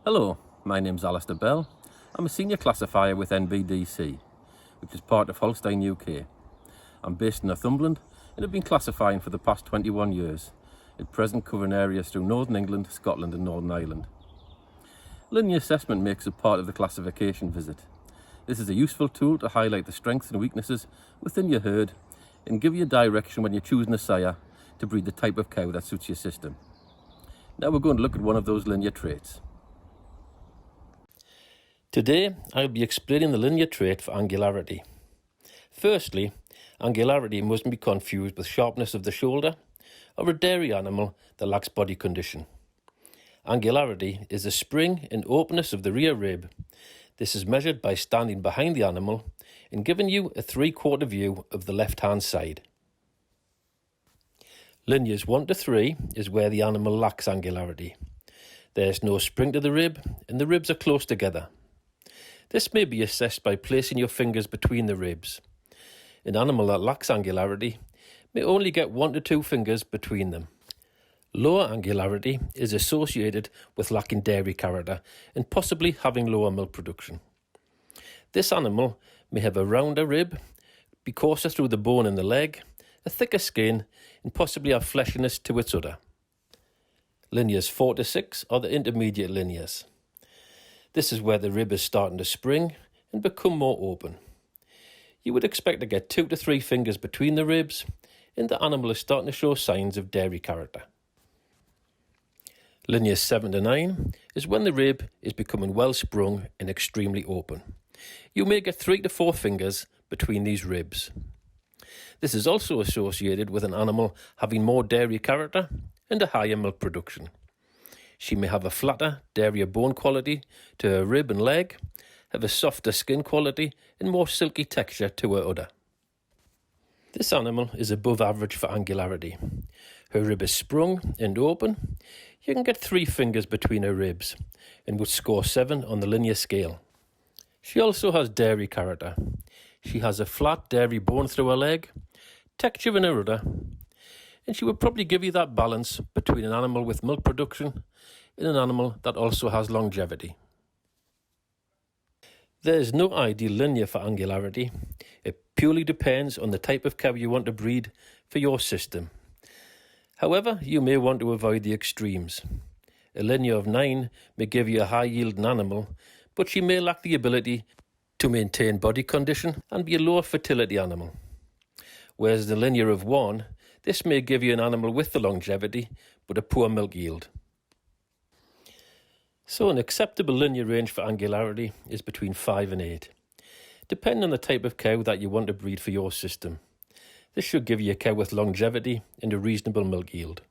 Hello, my name's Alistair Bell. I'm a senior classifier with NBDC, which is part of Holstein, UK. I'm based in Northumberland and have been classifying for the past 21 years, at present covering areas through Northern England, Scotland and Northern Ireland. Linear assessment makes up part of the classification visit. This is a useful tool to highlight the strengths and weaknesses within your herd and give you direction when you're choosing a sire to breed the type of cow that suits your system. Now we're going to look at one of those linear traits. Today, I'll be explaining the linear trait for angularity. Firstly, angularity mustn't be confused with sharpness of the shoulder or a dairy animal that lacks body condition. Angularity is the spring and openness of the rear rib. This is measured by standing behind the animal and giving you a 3/4 view of the left-hand side. Linears 1 to 3 is where the animal lacks angularity. There's no spring to the rib and the ribs are close together. This may be assessed by placing your fingers between the ribs. An animal that lacks angularity may only get 1 to 2 fingers between them. Lower angularity is associated with lacking dairy character and possibly having lower milk production. This animal may have a rounder rib, be coarser through the bone in the leg, a thicker skin and possibly have fleshiness to its udder. Linears 4 to 6 are the intermediate linears. This is where the rib is starting to spring and become more open. You would expect to get 2 to 3 fingers between the ribs and the animal is starting to show signs of dairy character. Linears 7 to 9 is when the rib is becoming well sprung and extremely open. You may get 3 to 4 fingers between these ribs. This is also associated with an animal having more dairy character and a higher milk production. She may have a flatter, dairier bone quality to her rib and leg, have a softer skin quality and more silky texture to her udder. This animal is above average for angularity. Her rib is sprung and open. You can get 3 fingers between her ribs and would score 7 on the linear scale. She also has dairy character. She has a flat dairy bone through her leg, texture in her udder, and she would probably give you that balance between an animal with milk production and an animal that also has longevity. There is no ideal linear for angularity. It purely depends on the type of cow you want to breed for your system. However, you may want to avoid the extremes. A linear of 9 may give you a high-yielding animal, but she may lack the ability to maintain body condition and be a lower fertility animal. Whereas the linear of 1, this may give you an animal with the longevity, but a poor milk yield. So an acceptable linear range for angularity is between 5 and 8, depending on the type of cow that you want to breed for your system. This should give you a cow with longevity and a reasonable milk yield.